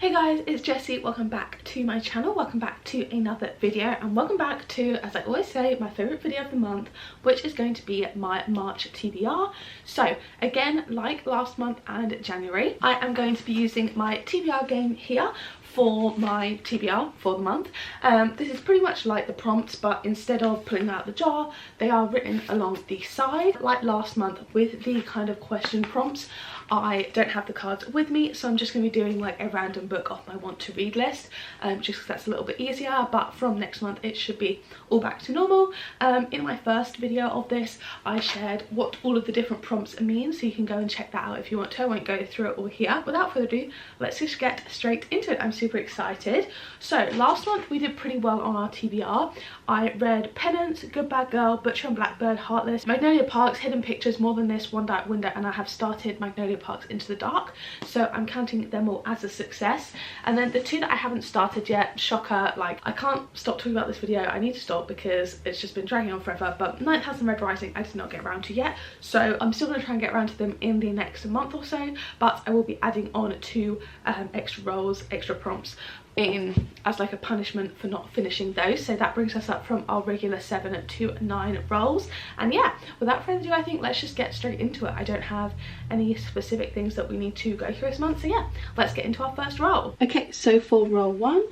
Hey guys, it's Jessie. Welcome back to my channel, welcome back to another video, and welcome back to, as I always say, my favourite video of the month, which is going to be my March TBR. So again, like last month and January, I am going to be using my TBR game here for my TBR for the month. This is pretty much like the prompts, but instead of pulling them out the jar, they are written along the side. Like last month with the kind of question prompts, I don't have the cards with me, so I'm just going to be doing like a random book off my want to read list, just because that's a little bit easier. But from next month it should be all back to normal. In my first video of this, I shared what all of the different prompts mean, so you can go and check that out if you want to. I won't go through it all here. Without further ado, let's just get straight into it. I'm super excited. So last month we did pretty well on our TBR. I read Penance, Good Bad Girl, Butcher and Blackbird, Heartless, Magnolia Parks, Hidden Pictures, More Than This, One Dark Window, and I have started Magnolia Parks Into the Dark, so I'm counting them all as a success. And then the two that I haven't started yet, shocker, like I can't stop talking about this video, I need to stop because it's just been dragging on forever, but 9000 Red Rising I did not get around to yet, so I'm still going to try and get around to them in the next month or so. But I will be adding on 2 extra roles, extra prompts in as like a punishment for not finishing those, so that brings us up from our regular 7 to 9 rolls. And yeah, without further ado, I think let's just get straight into it. I don't have any specific things that we need to go through this month, so yeah, let's get into our first roll. Okay, so for roll 1,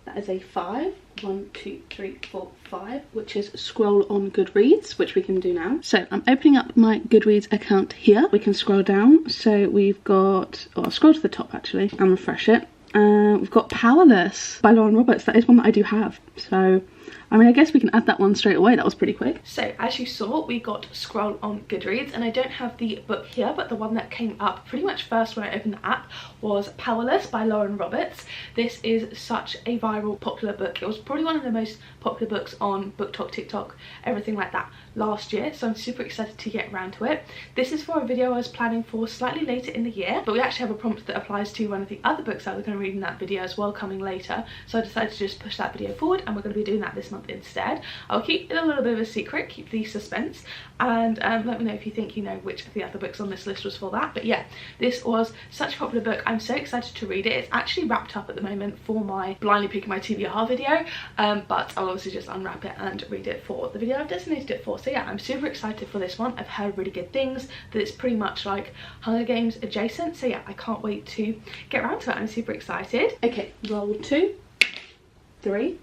that is a 5. 1, 2, 3, 4, 5, which is scroll on Goodreads, which we can do now. So I'm opening up my Goodreads account here. We can scroll down, so we've got, or I'll scroll to the top actually and refresh it. We've got Powerless by Lauren Roberts. That is one that I do have, so I mean, I guess we can add that one straight away. That was pretty quick. So as you saw, we got Scroll on Goodreads, and I don't have the book here, but the one that came up pretty much first when I opened the app was Powerless by Lauren Roberts. This is such a viral, popular book. It was probably one of the most popular books on BookTok, TikTok, everything like that last year, so I'm super excited to get around to it. This is for a video I was planning for slightly later in the year, but we actually have a prompt that applies to one of the other books I was going to read in that video as well coming later, so I decided to just push that video forward, and we're going to be doing that this month instead. I'll keep it a little bit of a secret, keep the suspense, and let me know if you think you know which of the other books on this list was for that. But yeah, this was such a popular book. I'm so excited to read it. It's actually wrapped up at the moment for my blindly picking my TBR video, but I'll obviously just unwrap it and read it for the video I've designated it for. So yeah, I'm super excited for this one. I've heard really good things, that it's pretty much like Hunger Games adjacent, so yeah, I can't wait to get around to it. I'm super excited. Okay, roll 2, 3.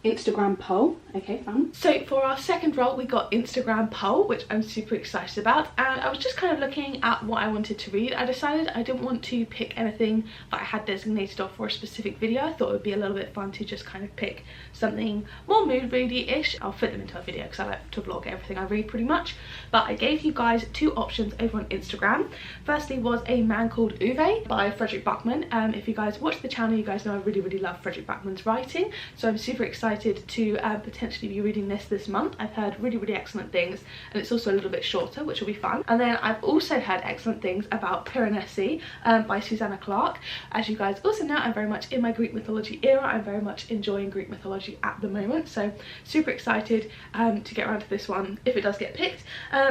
Instagram poll. Okay, fun. So for our second roll, we got Instagram poll, which I'm super excited about, and I was just kind of looking at what I wanted to read. I decided I didn't want to pick anything that I had designated off for a specific video. I thought it would be a little bit fun to just kind of pick something more mood ready-ish. I'll fit them into a video because I like to vlog everything I read pretty much. But I gave you guys 2 options over on Instagram. Firstly was A Man Called Uwe by Frederick Buckman. If you guys watch the channel, you guys know I really love Frederick Buckman's writing, so I'm super excited to potentially be reading this month. I've heard really excellent things, and it's also a little bit shorter, which will be fun. And then I've also heard excellent things about Piranesi by Susanna Clarke. As you guys also know, I'm very much in my Greek mythology era. I'm very much enjoying Greek mythology at the moment, so super excited to get around to this one if it does get picked.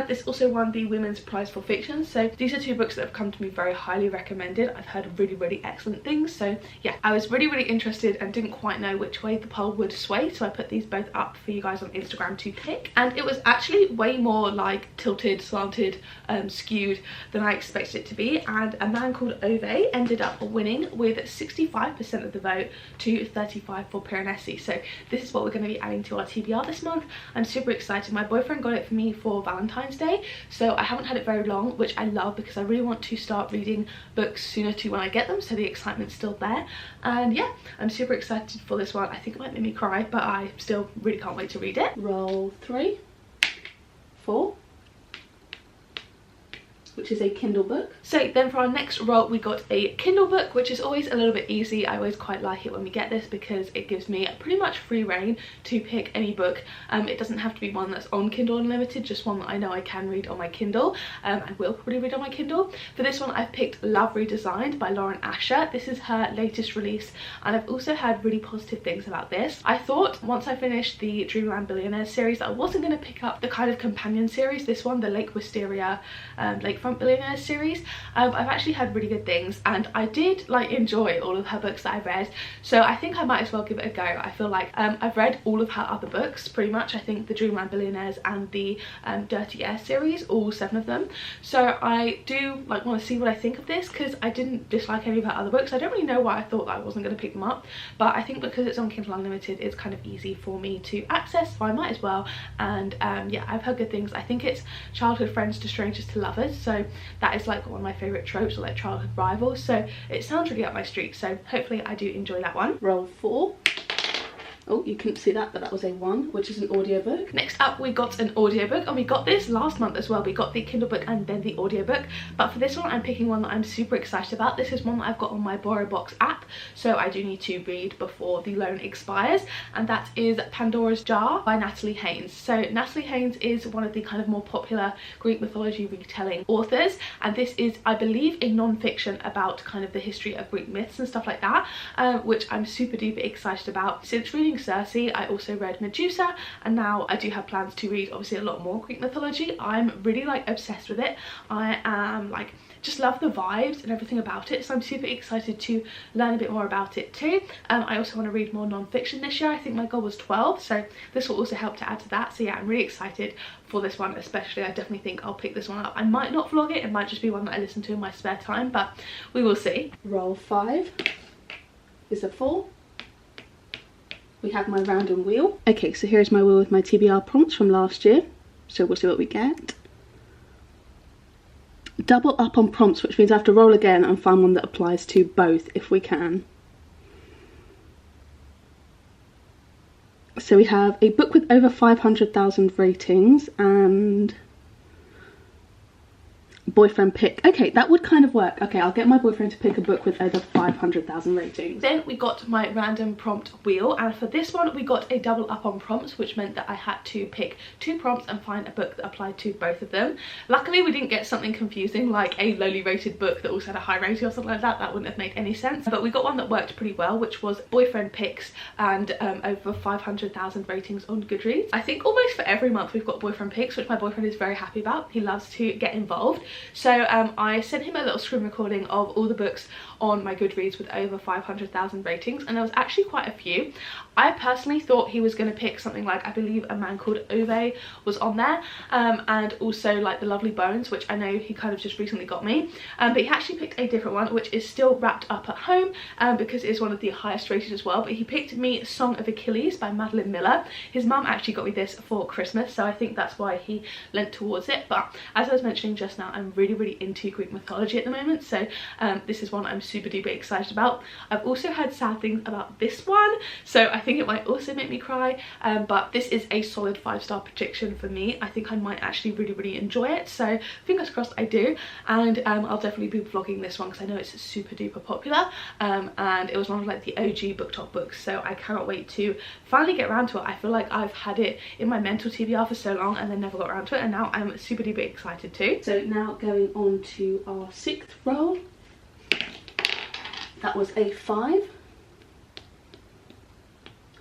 This also won the Women's Prize for Fiction, so these are 2 books that have come to me very highly recommended. I've heard really excellent things, so yeah, I was really interested and didn't quite know which way the poll would sway, so I put these both up for you guys on Instagram to pick, and it was actually way more like tilted, slanted, skewed than I expected it to be. And A Man Called Ove ended up winning with 65% of the vote to 35% for Piranesi, so this is what we're going to be adding to our TBR this month. I'm super excited. My boyfriend got it for me for Valentine's Day, so I haven't had it very long, which I love because I really want to start reading books sooner to when I get them, so the excitement's still there. And yeah, I'm super excited for this one. I think it might make me cry, but I still really can't wait to read it. Roll 3, 4, which is a Kindle book. So then for our next roll, we got a Kindle book, which is always a little bit easy. I always quite like it when we get this because it gives me pretty much free reign to pick any book. It doesn't have to be one that's on Kindle Unlimited, just one that I know I can read on my Kindle. I will probably read on my Kindle. For this one, I've picked Love Redesigned by Lauren Asher. This is her latest release, and I've also heard really positive things about this. I thought once I finished the Dreamland Billionaires series that I wasn't going to pick up the kind of companion series, this one, the Lake Wisteria, Lake Beachfront Billionaires series. I've actually heard really good things, and I did like enjoy all of her books that I read, so I think I might as well give it a go. I feel like I've read all of her other books pretty much. I think the Dreamland Billionaires and the Dirty Air series, all 7 of them, so I do like want to see what I think of this, because I didn't dislike any of her other books. I don't really know why I thought that I wasn't going to pick them up, but I think because it's on Kindle Unlimited it's kind of easy for me to access, so I might as well. And yeah, I've heard good things. I think it's childhood friends to strangers to lovers, so that is like one of my favourite tropes, or like childhood rivals, so it sounds really up my street, so hopefully I do enjoy that one. Roll 4. Oh, you couldn't see that, but that was a 1, which is an audiobook. Next up, we got an audiobook, and we got this last month as well. We got the Kindle book and then the audiobook, but for this one, I'm picking one that I'm super excited about. This is one that I've got on my Borrow Box app, so I do need to read before the loan expires, and that is Pandora's Jar by Natalie Haynes. So Natalie Haynes is one of the kind of more popular Greek mythology retelling authors, and this is, I believe, a non-fiction about kind of the history of Greek myths and stuff like that, which I'm super duper excited about. Since reading Circe, I also read Medusa, and now I do have plans to read obviously a lot more Greek mythology. I'm really like obsessed with it. I am like just love the vibes and everything about it, so I'm super excited to learn a bit more about it too. I also want to read more non-fiction this year. I think my goal was 12, so this will also help to add to that. So yeah, I'm really excited for this one especially. I definitely think I'll pick this one up. I might not vlog it, it might just be one that I listen to in my spare time, but we will see. Roll 5 is a 4. We have my random wheel. Okay, so here's my wheel with my TBR prompts from last year. So we'll see what we get. Double up on prompts, which means I have to roll again and find one that applies to both if we can. So we have a book with over 500,000 ratings and boyfriend pick. Okay, that would kind of work. Okay, I'll get my boyfriend to pick a book with over 500,000 ratings. Then we got my random prompt wheel, and for this one we got a double up on prompts, which meant that I had to pick 2 prompts and find a book that applied to both of them. Luckily we didn't get something confusing like a lowly rated book that also had a high rating or something like that. That wouldn't have made any sense, but we got one that worked pretty well, which was boyfriend picks and over 500,000 ratings on Goodreads. I think almost for every month we've got boyfriend picks, which my boyfriend is very happy about. He loves to get involved. So I sent him a little screen recording of all the books on my Goodreads with over 500,000 ratings, and there was actually quite a few. I personally thought he was going to pick something like, I believe A Man Called Ove was on there, and also like The Lovely Bones, which I know he kind of just recently got me, but he actually picked a different one, which is still wrapped up at home, because it is one of the highest rated as well. But he picked me Song of Achilles by Madeline Miller. His mum actually got me this for Christmas, so I think that's why he leant towards it. But as I was mentioning just now, I'm really into Greek mythology at the moment, so this is one I'm super duper excited about. I've also heard sad things about this one, so I think it might also make me cry, but this is a solid 5-star prediction for me. I think I might actually really enjoy it, so fingers crossed I do. And I'll definitely be vlogging this one because I know it's super duper popular, and it was one of like the OG BookTok books, so I cannot wait to finally get around to it. I feel like I've had it in my mental TBR for so long and then never got around to it, and now I'm super duper excited too. So now going on to our 6th roll. That was a 5.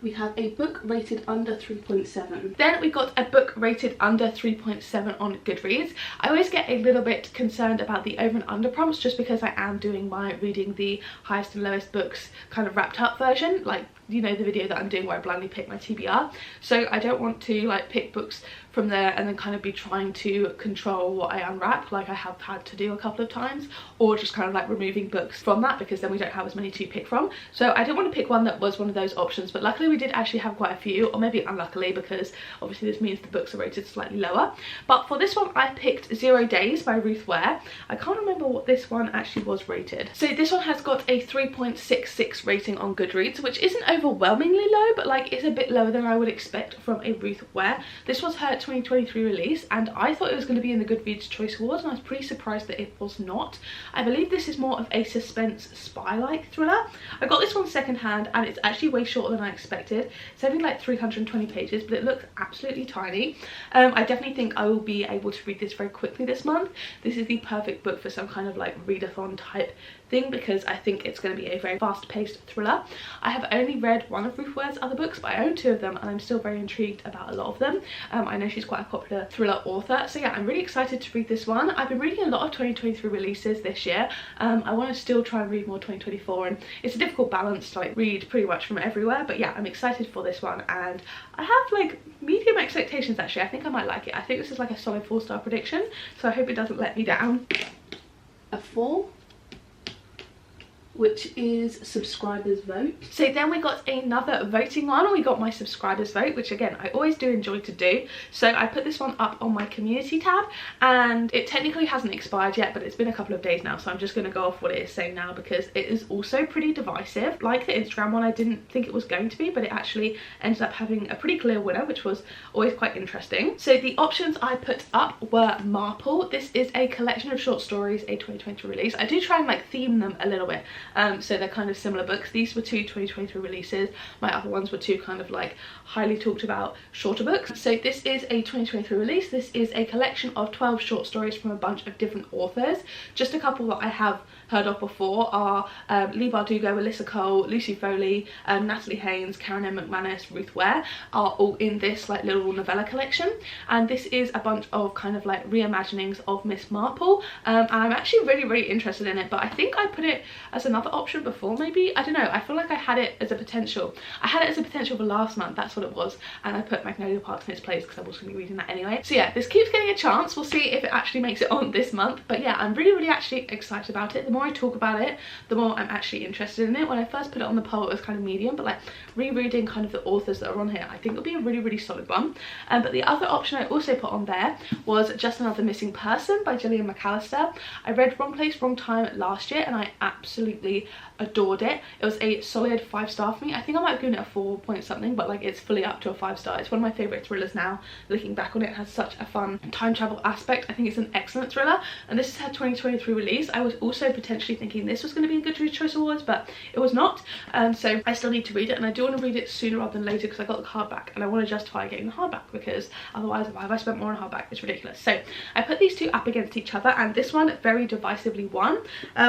We have a book rated under 3.7. Then we got a book rated under 3.7 on Goodreads. I always get a little bit concerned about the over and under prompts, just because I am doing my reading the highest and lowest books kind of wrapped up version, like, you know, the video that I'm doing where I blindly pick my TBR. So I don't want to like pick books from there and then kind of be trying to control what I unwrap, like I have had to do a couple of times, or just kind of like removing books from that, because then we don't have as many to pick from. So I didn't want to pick one that was one of those options, but luckily we did actually have quite a few, or maybe unluckily, because obviously this means the books are rated slightly lower. But for this one I picked 0 Days by Ruth Ware. I can't remember what this one actually was rated. So this one has got a 3.66 rating on Goodreads, which isn't overwhelmingly low, but like it's a bit lower than I would expect from a Ruth Ware. This was her 2023 release, and I thought it was going to be in the Goodreads Choice Awards, and I was pretty surprised that it was not. I believe this is more of a suspense spy-like thriller. I got this one secondhand, and it's actually way shorter than I expected. It's only like 320 pages, but it looks absolutely tiny. I definitely think I will be able to read this very quickly this month. This is the perfect book for some kind of like readathon type thing because I think it's going to be a very fast-paced thriller. I have only read one of Ruth Ware's other books, but I own 2 of them and I'm still very intrigued about a lot of them. I know she's quite a popular thriller author, so yeah, I'm really excited to read this one. I've been reading a lot of 2023 releases this year. I want to still try and read more 2024, and it's a difficult balance to like read pretty much from everywhere, but yeah, I'm excited for this one and I have like medium expectations actually. I think I might like it. I think this is like a solid 4-star prediction, so I hope it doesn't let me down. A 4, which is subscribers vote. So then we got another voting one. We got my subscribers vote, which again I always do enjoy to do. So I put this one up on my community tab, and it technically hasn't expired yet, but it's been a couple of days now, so I'm just going to go off what it is saying now because it is also pretty divisive. Like the Instagram one, I didn't think it was going to be, but it actually ended up having a pretty clear winner, which was always quite interesting. So the options I put up were Marple. This is a collection of short stories, a 2020 release. I do try and like theme them a little bit. So they're kind of similar books. These were 2 2023 releases. My other ones were 2 kind of like highly talked about shorter books. So this is a 2023 release. This is a collection of 12 short stories from a bunch of different authors. Just a couple that I have heard of before are Leigh Bardugo, Alyssa Cole, Lucy Foley, Natalie Haynes, Karen M. McManus, Ruth Ware are all in this like little novella collection, and this is a bunch of kind of like reimaginings of Miss Marple. And I'm actually really interested in it, but I think I put it as another option before maybe. I don't know, I feel like I had it as a potential. I had it as a potential for last month, that's what it was, and I put Magnolia Parks in its place because I was going to be reading that anyway. So yeah, this keeps getting a chance. We'll see if it actually makes it on this month, but yeah, I'm really actually excited about it. The more I talk about it, the more I'm actually interested in it. When I first put it on the poll, it was kind of medium, but like rereading kind of the authors that are on here, I think it'll be a really solid one. But the other option I also put on there was Just Another Missing Person by Gillian McAllister. I read Wrong Place, Wrong Time last year and I absolutely adored it. It was a solid 5-star for me. I think I might have given it a 4 point something, but like it's fully up to a 5-star. It's one of my favorite thrillers now. Looking back on it, it has such a fun time travel aspect. I think it's an excellent thriller, and this is her 2023 release. I was also potentially thinking this was going to be a Goodreads Choice Awards, but it was not. So I still need to read it, and I do want to read it sooner rather than later because I got the hardback and I want to justify getting the hardback, because otherwise why have I spent more on hardback? It's ridiculous. So I put these 2 up against each other, and this one very divisively won.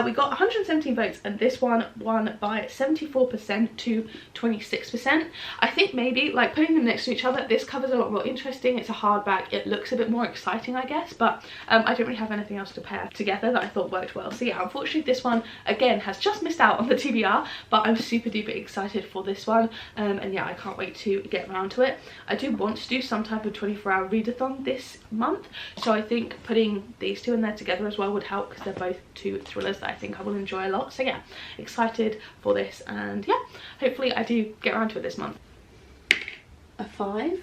We got 117 votes and this one won by 74% to 26%. I think maybe like putting them next to each other, this cover's a lot more interesting. It's a hardback, it looks a bit more exciting I guess, but I don't really have anything else to pair together that I thought worked well. So yeah, unfortunately this one again has just missed out on the TBR, but I'm super duper excited for this one. And yeah, I can't wait to get around to it. I do want to do some type of 24-hour readathon this month, so I think putting these 2 in there together as well would help, because they're both 2 thrillers that I think I will enjoy a lot. So yeah, excited for this, and yeah, hopefully I do get around to it this month. A 5,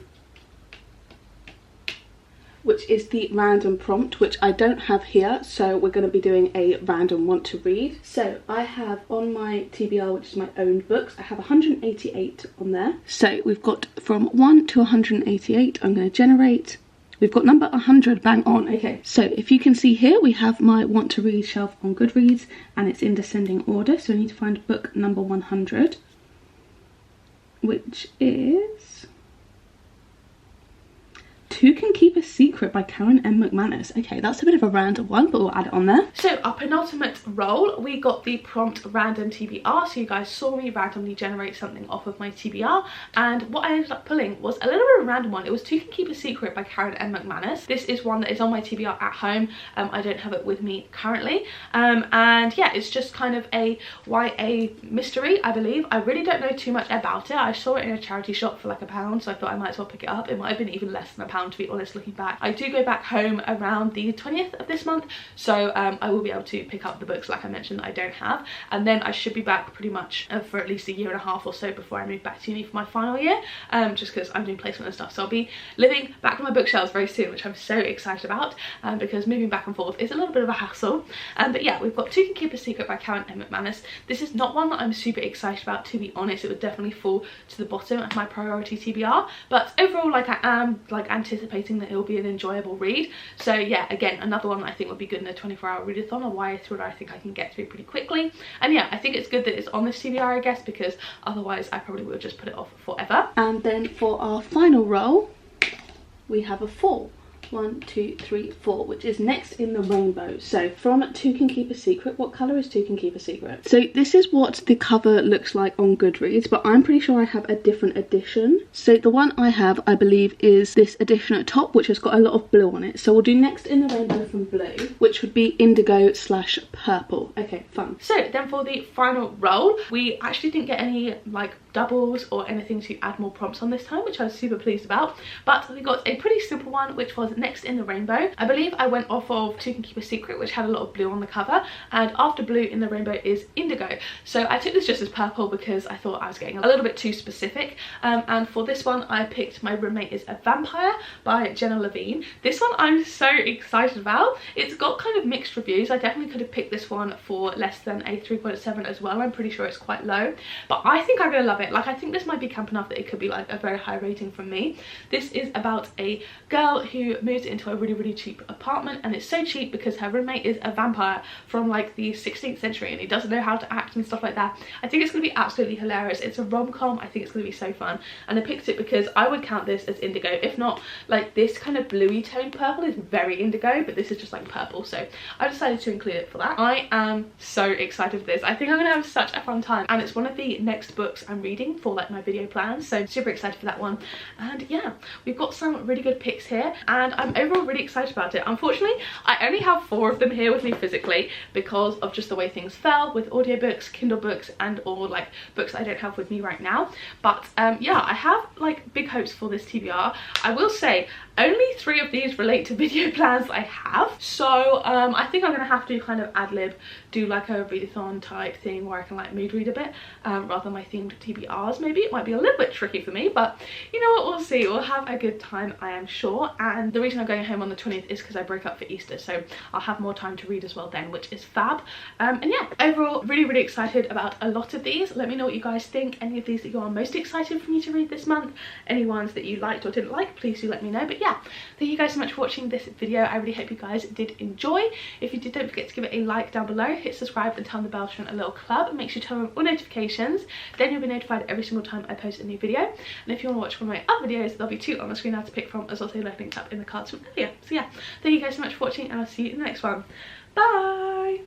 which is the random prompt, which I don't have here, so we're going to be doing a random want to read. So I have on my TBR, which is my owned books, I have 188 on there. So we've got from 1 to 188. I'm going to generate. We've got number 100 bang on. Okay, so if you can see here, we have my want to read shelf on Goodreads, and it's in descending order. So I need to find book number 100, which is Who Can Keep a Secret by Karen M. McManus. Okay, that's a bit of a random one, but we'll add it on there. So our penultimate roll, we got the prompt random TBR. So you guys saw me randomly generate something off of my TBR, and what I ended up pulling was a little bit of a random one. It was Who Can Keep a Secret by Karen M. McManus. This is one that is on my TBR at home. I don't have it with me currently. And yeah, it's just kind of a YA mystery, I believe. I really don't know too much about it. I saw it in a charity shop for like £1, so I thought I might as well pick it up. It might have been even less than £1, to be honest, looking back. I do go back home around the 20th of this month, so I will be able to pick up the books like I mentioned that I don't have, and then I should be back pretty much for at least a year and a half or so before I move back to uni for my final year, just because I'm doing placement and stuff. So I'll be living back on my bookshelves very soon, which I'm so excited about, because moving back and forth is a little bit of a hassle. But yeah, we've got Who Can Keep a Secret by Karen M. McManus. This is not one that I'm super excited about, to be honest. It would definitely fall to the bottom of my priority TBR, but overall, like, I am like anticipating that it will be an enjoyable read. So yeah, again, another one that I think would be good in a 24-hour readathon, a YA thriller I think I can get through pretty quickly. And yeah, I think it's good that it's on this TBR, I guess, because otherwise I probably would have just put it off forever. And then for our final roll, we have a 4, 1, 2, 3, 4, which is Next in the Rainbow. So from Two Can Keep a Secret. What colour is Two Can Keep a Secret? So this is what the cover looks like on Goodreads, but I'm pretty sure I have a different edition. So the one I have, I believe, is this edition at top, which has got a lot of blue on it. So we'll do Next in the Rainbow from blue, which would be indigo / purple. Okay, fun. So then for the final roll, we actually didn't get any like doubles or anything to add more prompts on this time, which I was super pleased about, but we got a pretty simple one, which was Next in the Rainbow. I believe I went off of Two Can Keep a Secret, which had a lot of blue on the cover, and after blue in the rainbow is indigo. So I took this just as purple because I thought I was getting a little bit too specific, and for this one I picked My Roommate is a Vampire by Jenna Levine. This one I'm so excited about. It's got kind of mixed reviews. I definitely could have picked this one for less than a 3.7 as well. I'm pretty sure it's quite low, but I think I'm gonna love it. Like, I think this might be camp enough that it could be like a very high rating from me. This is about a girl who moves into a really cheap apartment, and it's so cheap because her roommate is a vampire from like the 16th century and he doesn't know how to act and stuff like that. I think it's gonna be absolutely hilarious. It's a rom-com. I think it's gonna be so fun, and I picked it because I would count this as indigo. If not, like, this kind of bluey tone purple is very indigo, but this is just like purple, so I decided to include it for that. I am so excited for this. I think I'm gonna have such a fun time, and it's one of the next books I'm reading for like my video plans, so super excited for that one. And yeah, we've got some really good picks here, and I'm overall really excited about it. Unfortunately, I only have 4 of them here with me physically because of just the way things fell with audiobooks, Kindle books, and or like books I don't have with me right now. But yeah, I have like big hopes for this TBR. I will say only 3 of these relate to video plans I have, so I think I'm gonna have to kind of ad-lib, do like a readathon type thing where I can like mood read a bit rather than my themed TBRs. Maybe it might be a little bit tricky for me, but you know what, we'll see. We'll have a good time, I am sure. And the reason I'm going home on the 20th is because I broke up for Easter, so I'll have more time to read as well then, which is fab. And yeah, overall really excited about a lot of these. Let me know what you guys think. Any of these that you are most excited for me to read this month, any ones that you liked or didn't like, please do let me know. But yeah, thank you guys so much for watching this video. I really hope you guys did enjoy. If you did, don't forget to give it a like down below, hit subscribe and turn the bell to join a little club, and make sure to turn on all notifications, then you'll be notified every single time I post a new video. And if you want to watch one of my other videos, there'll be 2 on the screen now to pick from, as well as left links up in the cards from earlier. So yeah, thank you guys so much for watching, and I'll see you in the next one. Bye.